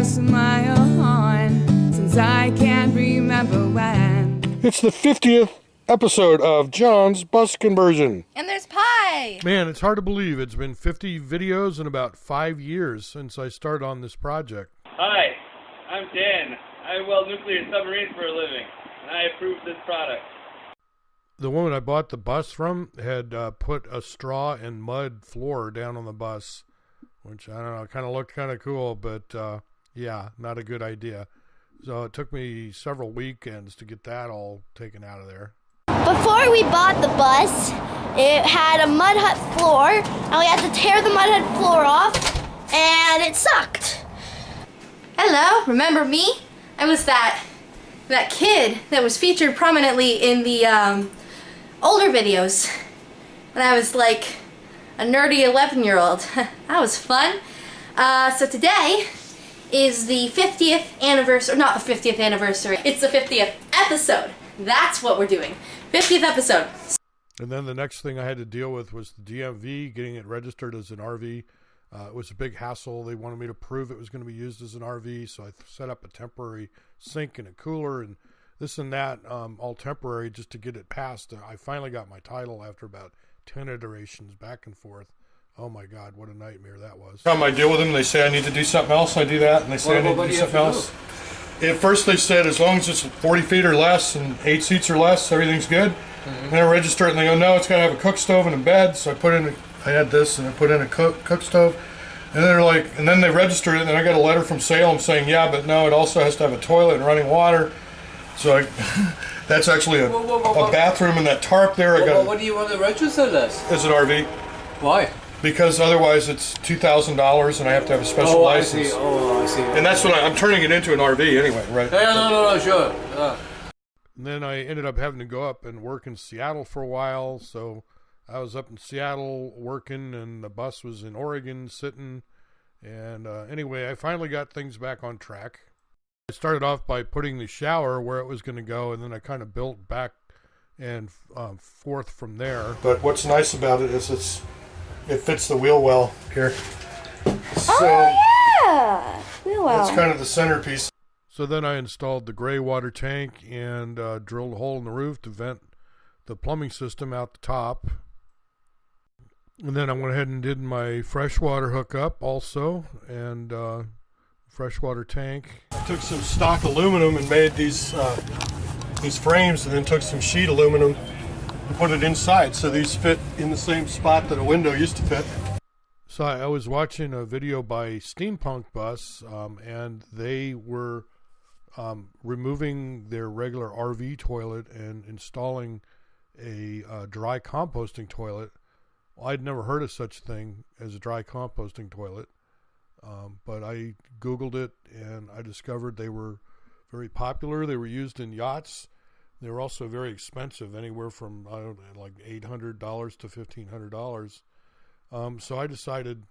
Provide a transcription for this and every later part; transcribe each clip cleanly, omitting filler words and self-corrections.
smile on, since I can't remember when. It's the 50th episode of John's Bus Conversion. And there's pie! Man, it's hard to believe it's been 50 videos in about 5 years since I started on this project. Hi, I'm Dan. I weld nuclear submarines for a living, and I approve this product. The woman I bought the bus from had put a straw and mud floor down on the bus, which, I don't know, kind of looked kind of cool, but yeah, not a good idea. So it took me several weekends to get that all taken out of there. Before we bought the bus, it had a mud hut floor, and we had to tear the mud hut floor off, and it sucked. Hello, remember me? I was that kid that was featured prominently in the older videos when I was like a nerdy 11-year-old. That was fun. So today is the 50th anniversary, not the 50th anniversary, it's the 50th episode. That's what we're doing. 50th episode. And then the next thing I had to deal with was the DMV, getting it registered as an RV. It was a big hassle. They wanted me to prove it was going to be used as an RV, so I set up a temporary sink and a cooler and this and that, all temporary, just to get it passed. I finally got my title after about 10 iterations back and forth. Oh my God, what a nightmare that was. Time I deal with them, they say I need to do something else, I do that, and they say I need to do something else. At first they said as long as it's 40 feet or less and 8 seats or less, everything's good. And I register it and they go, no, it's got to have a cook stove and a bed. So I had this and I put in a cook stove. And they're like, and then they registered it and then I got a letter from Salem saying, yeah, but no, it also has to have a toilet and running water. So that's actually a bathroom and that tarp there. What do you want to register this? As an RV. Why? Because otherwise it's $2,000 and I have to have a special license. I see. And that's what I'm turning it into an RV anyway, right? Yeah, no, sure. And then I ended up having to go up and work in Seattle for a while. So I was up in Seattle working and the bus was in Oregon sitting. And anyway, I finally got things back on track. I started off by putting the shower where it was going to go, and then I kind of built back and forth from there. But what's nice about it is it fits the wheel well here. So Yeah, wheel well. that's kind of the centerpiece. So then I installed the gray water tank and drilled a hole in the roof to vent the plumbing system out the top. And then I went ahead and did my freshwater hookup also, and freshwater tank. I took some stock aluminum and made these frames, and then took some sheet aluminum and put it inside, so these fit in the same spot that a window used to fit. So I was watching a video by Steampunk Bus, and they were removing their regular RV toilet and installing a dry composting toilet. Well, I'd never heard of such a thing as a dry composting toilet. But I Googled it and I discovered they were very popular. They were used in yachts. They were also very expensive, anywhere from, I don't know, like $800 to $1,500. So I decided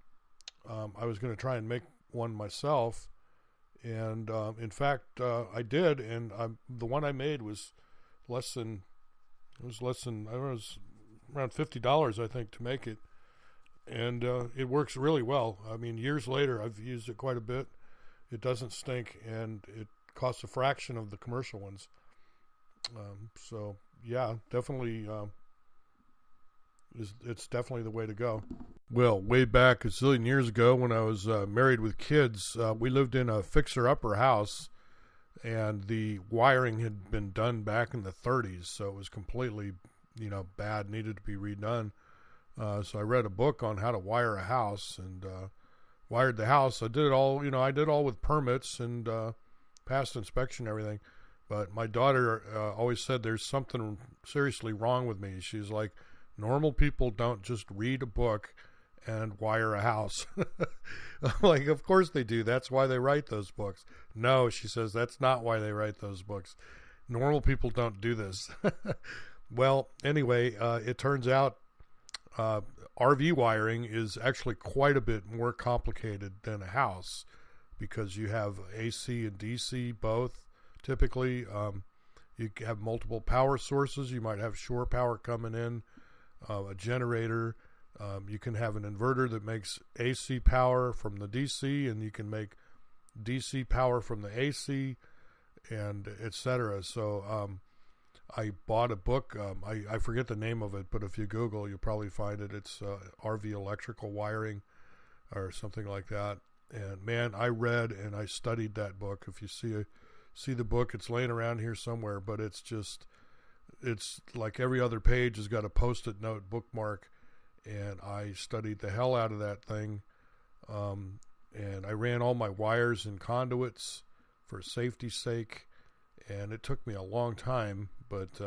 I was going to try and make one myself. And in fact, I did. And the one I made was less than, I don't know, it was around $50, I think, to make it. And it works really well. I mean, years later, I've used it quite a bit. It doesn't stink, and it costs a fraction of the commercial ones. So, yeah, definitely, it's definitely the way to go. Well, way back a zillion years ago when I was married with kids, we lived in a fixer-upper house, and the wiring had been done back in the 30s, so it was completely, bad, needed to be redone. So I read a book on how to wire a house and wired the house. I did it all, I did all with permits and passed inspection and everything. But my daughter always said there's something seriously wrong with me. She's like, normal people don't just read a book and wire a house. I'm like, of course they do. That's why they write those books. No, she says, that's not why they write those books. Normal people don't do this. Well, anyway, it turns out RV wiring is actually quite a bit more complicated than a house because you have AC and DC both. Typically, you have multiple power sources. You might have shore power coming in, a generator. You can have an inverter that makes AC power from the DC, and you can make DC power from the AC, and etc. So I bought a book. I forget the name of it, but if you Google, you'll probably find it. It's RV electrical wiring or something like that. And man, I read and I studied that book. If you see the book, it's laying around here somewhere, but it's like every other page has got a post-it note bookmark, and I studied the hell out of that thing. And I ran all my wires and conduits for safety's sake, and it took me a long time, but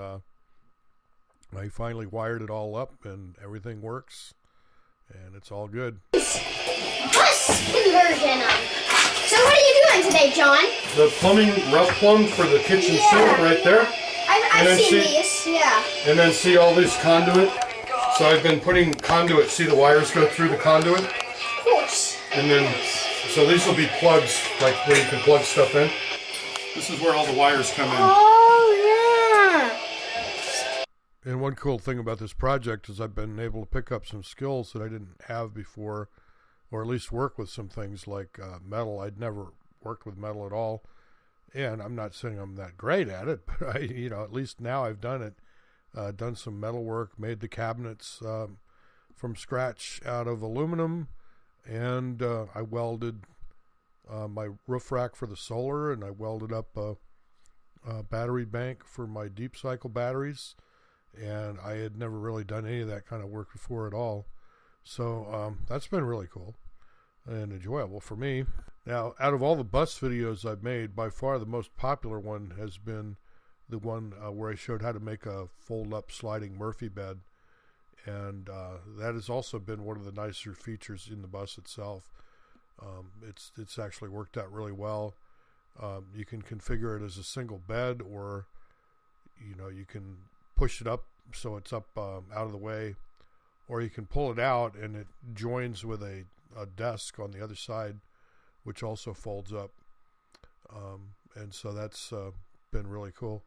I finally wired it all up, and everything works, and it's all good. Bus conversion. So what are you doing today, John? The plumbing, rough plumb for the kitchen sink right there. I've seen these, yeah. And then see all this conduit. So I've been putting conduit, see the wires go through the conduit? Of course. And then, so these will be plugs, like where you can plug stuff in. This is where all the wires come in. Oh, yeah. And one cool thing about this project is I've been able to pick up some skills that I didn't have before, or at least work with some things like metal. I'd never worked with metal at all. And I'm not saying I'm that great at it, but at least now I've done it. Done some metal work, made the cabinets from scratch out of aluminum, and I welded my roof rack for the solar, and I welded up a battery bank for my deep cycle batteries, and I had never really done any of that kind of work before at all. So that's been really cool and enjoyable for me. Now, out of all the bus videos I've made, by far the most popular one has been the one where I showed how to make a fold-up sliding Murphy bed, and that has also been one of the nicer features in the bus itself. It's actually worked out really well. You can configure it as a single bed, or you can push it up so it's up out of the way, or you can pull it out and it joins with a desk on the other side, which also folds up, and so that's been really cool.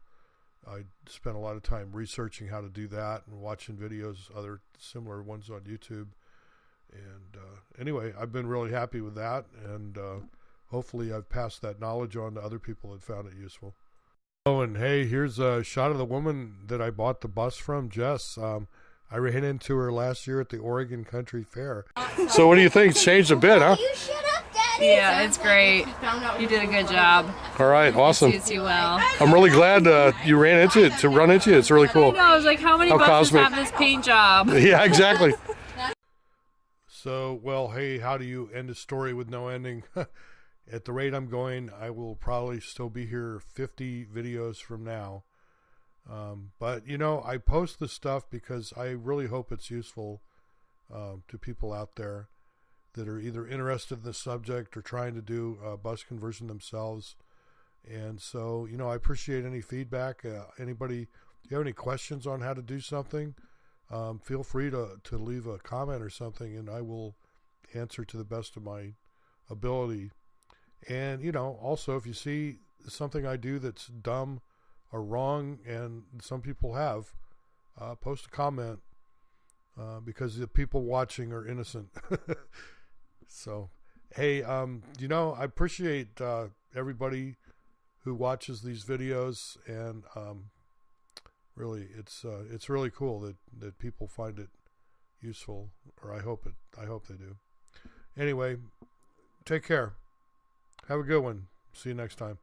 I spent a lot of time researching how to do that and watching videos, other similar ones on YouTube. And anyway, I've been really happy with that, and hopefully I've passed that knowledge on to other people that found it useful. Oh, and hey, here's a shot of the woman that I bought the bus from, Jess. I ran into her last year at the Oregon Country Fair. So what do you think? It's changed a bit, huh? You shut up, Daddy. Yeah, it's great. You did a good job. All right, awesome. Suits you well. I'm really glad you ran into it, to run into it. It's really cool. I know, I was like, how many buses cosmic. have this paint job? Yeah, exactly. So, well, hey, how do you end a story with no ending? At the rate I'm going, I will probably still be here 50 videos from now. But, I post this stuff because I really hope it's useful to people out there that are either interested in the subject or trying to do bus conversion themselves. And so, I appreciate any feedback. Anybody, if you have any questions on how to do something, feel free to leave a comment or something, and I will answer to the best of my ability. And, also if you see something I do that's dumb or wrong, and some people have, post a comment, because the people watching are innocent. So, hey, I appreciate everybody who watches these videos, and really, it's really cool that people find it useful, or I hope they do. Anyway, take care. Have a good one. See you next time.